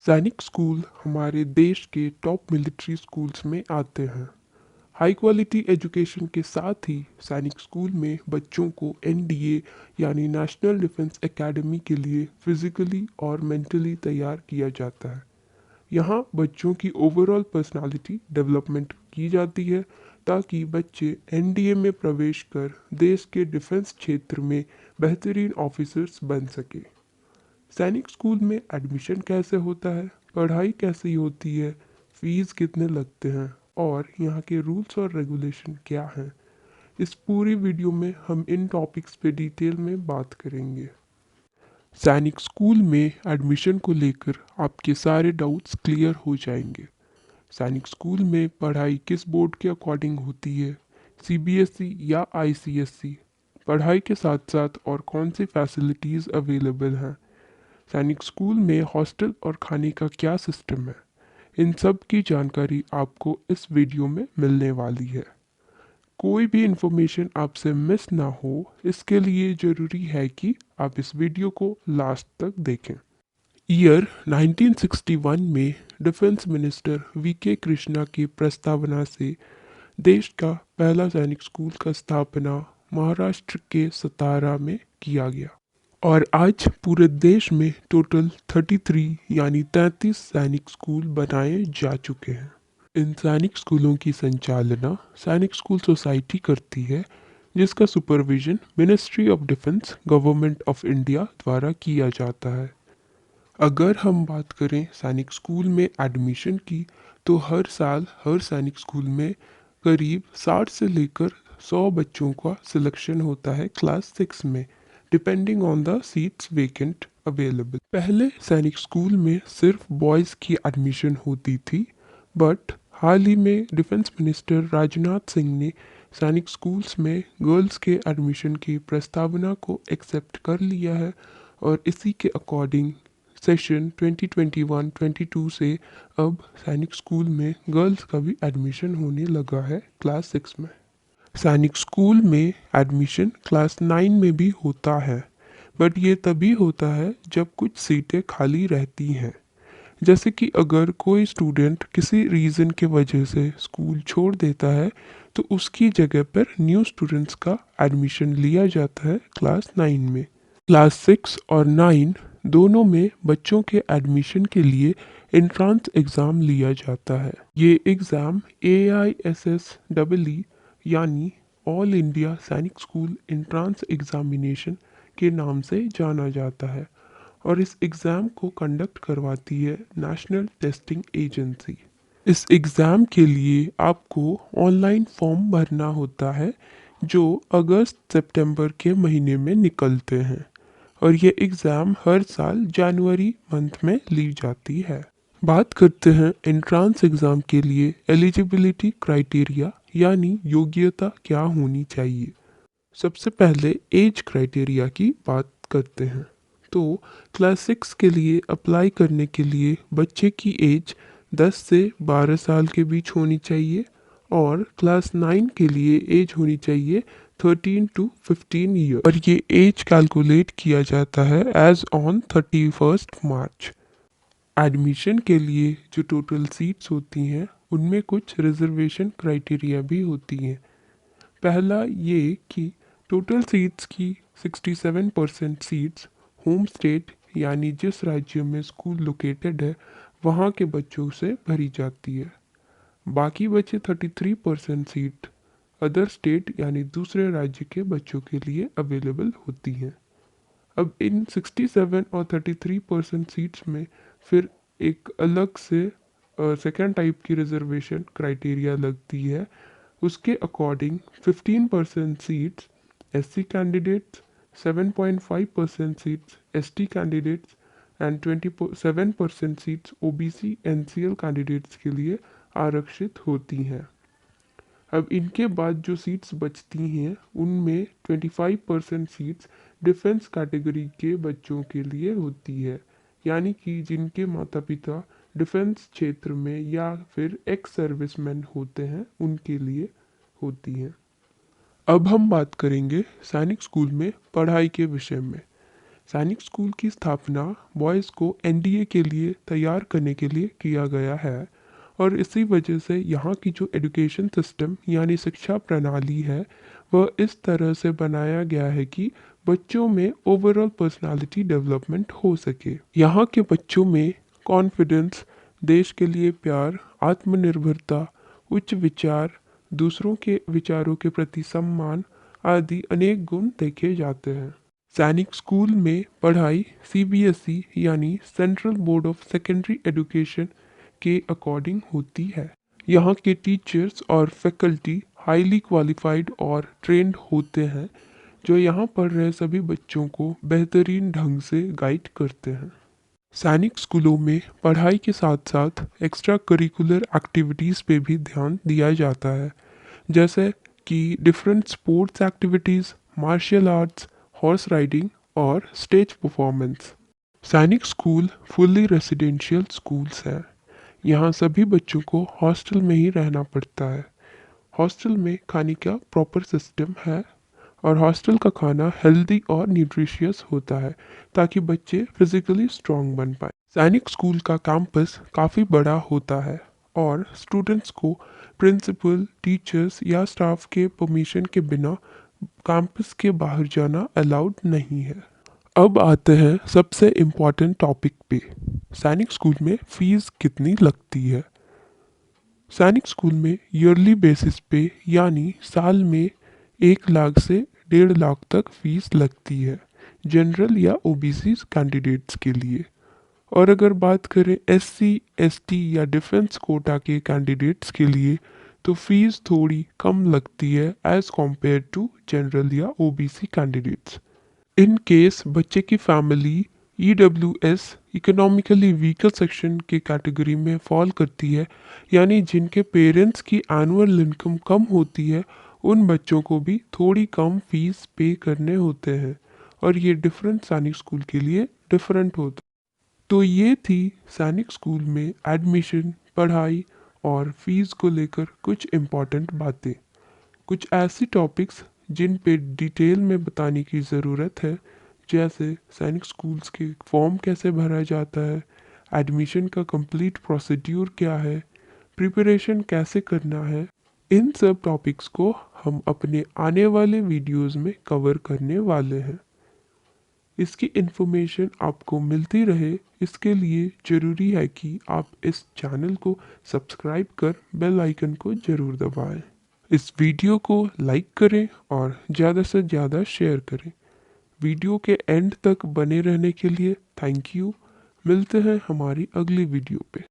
सैनिक स्कूल हमारे देश के टॉप मिलिट्री स्कूल्स में आते हैं। हाई क्वालिटी एजुकेशन के साथ ही सैनिक स्कूल में बच्चों को एनडीए यानी नेशनल डिफेंस एकेडमी के लिए फिजिकली और मेंटली तैयार किया जाता है। यहाँ बच्चों की ओवरऑल पर्सनालिटी डेवलपमेंट की जाती है ताकि बच्चे एनडीए में प्रवेश कर देश के डिफेंस क्षेत्र में बेहतरीन ऑफिसर्स बन सके। सैनिक स्कूल में एडमिशन कैसे होता है, पढ़ाई कैसी होती है, फीस कितने लगते हैं और यहाँ के रूल्स और रेगुलेशन क्या हैं, इस पूरी वीडियो में हम इन टॉपिक्स पे डिटेल में बात करेंगे। सैनिक स्कूल में एडमिशन को लेकर आपके सारे डाउट्स क्लियर हो जाएंगे। सैनिक स्कूल में पढ़ाई किस बोर्ड के अकॉर्डिंग होती है, सीबीएसई या आईसीएसई, पढ़ाई के साथ साथ और कौन सी फैसिलिटीज़ अवेलेबल हैं, सैनिक स्कूल में हॉस्टल और खाने का क्या सिस्टम है, इन सब की जानकारी आपको इस वीडियो में मिलने वाली है। कोई भी इन्फॉर्मेशन आपसे मिस ना हो, इसके लिए ज़रूरी है कि आप इस वीडियो को लास्ट तक देखें। ईयर 1961 में डिफेंस मिनिस्टर वीके कृष्णा की प्रस्तावना से देश का पहला सैनिक स्कूल का स्थापना महाराष्ट्र के सतारा में किया गया और आज पूरे देश में टोटल 33 यानी 33 सैनिक स्कूल बनाए जा चुके हैं। इन सैनिक स्कूलों की संचालना सैनिक स्कूल सोसाइटी करती है, जिसका supervision ministry of defence government of India द्वारा किया जाता है। अगर हम बात करें सैनिक स्कूल में एडमिशन की, तो हर साल हर सैनिक स्कूल में करीब 60 से लेकर 100 बच्चों का सिलेक्शन होता है क्लास 6 में, depending on the seats vacant available. पहले सैनिक स्कूल में सिर्फ बॉयज़ की एडमिशन होती थी, बट हाल ही में डिफेंस मिनिस्टर राजनाथ सिंह ने सैनिक स्कूल्स में गर्ल्स के एडमिशन की प्रस्तावना को एक्सेप्ट कर लिया है और इसी के अकॉर्डिंग सेशन 2021-22 से अब सैनिक स्कूल में गर्ल्स का भी एडमिशन होने लगा है क्लास 6 में। सैनिक स्कूल में एडमिशन क्लास 9 में भी होता है, बट ये तभी होता है जब कुछ सीटें खाली रहती हैं। जैसे कि अगर कोई स्टूडेंट किसी रीज़न के वजह से स्कूल छोड़ देता है, तो उसकी जगह पर न्यू स्टूडेंट्स का एडमिशन लिया जाता है क्लास 9 में। क्लास 6 और 9 दोनों में बच्चों के एडमिशन के लिए एंट्रेंस एग्ज़ाम लिया जाता है। ये एग्ज़ाम AISSEE यानी ऑल इंडिया सैनिक स्कूल एंट्रेंस एग्जामिनेशन के नाम से जाना जाता है और इस एग्ज़ाम को कंडक्ट करवाती है नेशनल टेस्टिंग एजेंसी। इस एग्ज़ाम के लिए आपको ऑनलाइन फॉर्म भरना होता है, जो अगस्त सितंबर के महीने में निकलते हैं और ये एग्ज़ाम हर साल जनवरी मंथ में ली जाती है। बात करते हैं एंट्रेंस एग्ज़ाम के लिए एलिजिबिलिटी क्राइटेरिया यानी योग्यता क्या होनी चाहिए। सबसे पहले एज क्राइटेरिया की बात करते हैं। तो क्लास 6 के लिए अप्लाई करने के लिए बच्चे की एज 10 से 12 साल के बीच होनी चाहिए और क्लास 9 के लिए एज होनी चाहिए 13 टू 15 ईयर और ये एज कैलकुलेट किया जाता है एज ऑन 31 मार्च। एडमिशन के लिए जो टोटल सीट्स होती हैं, उनमें कुछ रिजर्वेशन क्राइटेरिया भी होती हैं। पहला ये कि टोटल सीट्स की 67% सीट्स होम स्टेट यानी जिस राज्य में स्कूल लोकेटेड है वहाँ के बच्चों से भरी जाती है। बाकी बचे 33% सीट अदर स्टेट यानी दूसरे राज्य के बच्चों के लिए अवेलेबल होती हैं। अब इन 67 और 33% सीट्स में फिर एक अलग से सेकेंड टाइप की रिजर्वेशन क्राइटेरिया लगती है। उसके according 15% seats SC candidates, 7.5% seats ST candidates and 27% seats OBC NCL candidates के लिए आरक्षित होती हैं। अब इनके बाद जो सीट्स बचती हैं, उनमें 25% सीट्स डिफेंस कैटेगरी के बच्चों के लिए होती है, यानी कि जिनके माता पिता डिफेंस क्षेत्र में या फिर एक्स सर्विसमैन होते हैं, उनके लिए होती हैं। अब हम बात करेंगे सैनिक स्कूल में पढ़ाई के विषय में। सैनिक स्कूल की स्थापना बॉयज़ को एनडीए के लिए तैयार करने के लिए किया गया है और इसी वजह से यहाँ की जो एजुकेशन सिस्टम यानी शिक्षा प्रणाली है वह इस तरह से बनाया गया है कि बच्चों में ओवरऑल पर्सनालिटी डेवलपमेंट हो सके। यहाँ के बच्चों में कॉन्फिडेंस, देश के लिए प्यार, आत्मनिर्भरता, उच्च विचार, दूसरों के विचारों के प्रति सम्मान आदि अनेक गुण देखे जाते हैं। सैनिक स्कूल में पढ़ाई सीबीएसई यानी central board of secondary education के अकॉर्डिंग होती है। यहाँ के टीचर्स और फैकल्टी हाईली क्वालिफाइड और ट्रेंड होते हैं जो यहाँ पढ़ रहे सभी बच्चों को बेहतरीन ढंग से गाइड करते हैं। सैनिक स्कूलों में पढ़ाई के साथ साथ एक्स्ट्रा करिकुलर एक्टिविटीज़ पे भी ध्यान दिया जाता है, जैसे कि different sports activities, martial arts, horse riding और स्टेज परफॉर्मेंस। सैनिक स्कूल फुल्ली रेसिडेंशियल स्कूल्स हैं। यहाँ सभी बच्चों को हॉस्टल में ही रहना पड़ता है। हॉस्टल में खाने का प्रॉपर सिस्टम है और हॉस्टल का खाना हेल्दी और न्यूट्रिशियस होता है ताकि बच्चे फिजिकली स्ट्रांग बन पाए। सैनिक स्कूल का कैंपस काफ़ी बड़ा होता है और स्टूडेंट्स को प्रिंसिपल, टीचर्स या स्टाफ के परमिशन के बिना कैंपस के बाहर जाना अलाउड नहीं है। अब आते हैं सबसे इम्पॉर्टेंट टॉपिक पे। सैनिक स्कूल में फीस कितनी लगती है? सैनिक स्कूल में ईयरली बेसिस पे यानी साल में 1 लाख से 1.5 लाख तक फीस लगती है जनरल या ओबीसी कैंडिडेट्स के लिए। और अगर बात करें एससी, एसटी या डिफेंस कोटा के कैंडिडेट्स के लिए तो फीस थोड़ी कम लगती है एज कम्पेयर टू जनरल या ओबीसी कैंडिडेट्स। इन केस बच्चे की family EWS economically weaker section के कैटेगरी में फॉल करती है यानी जिनके पेरेंट्स की एनुअल इनकम कम होती है, उन बच्चों को भी थोड़ी कम फीस पे करने होते हैं और ये डिफरेंट सैनिक स्कूल के लिए डिफरेंट होता है। तो ये थी सैनिक स्कूल में एडमिशन, पढ़ाई और फीस को लेकर कुछ इम्पॉर्टेंट बातें। कुछ ऐसी टॉपिक्स जिन पे डिटेल में बताने की ज़रूरत है, जैसे सैनिक स्कूल्स के फॉर्म कैसे भरा जाता है, एडमिशन का कंप्लीट प्रोसीड्यूर क्या है, प्रिपरेशन कैसे करना है। इन सब टॉपिक्स को हम अपने आने वाले वीडियोस में कवर करने वाले हैं। इसकी इन्फॉर्मेशन आपको मिलती रहे, इसके लिए ज़रूरी है कि आप इस चैनल को सब्सक्राइब कर बेल आइकन को ज़रूर दबाएं। इस वीडियो को लाइक करें और ज़्यादा से ज़्यादा शेयर करें। वीडियो के एंड तक बने रहने के लिए थैंक यू। मिलते हैं हमारी अगली वीडियो पे।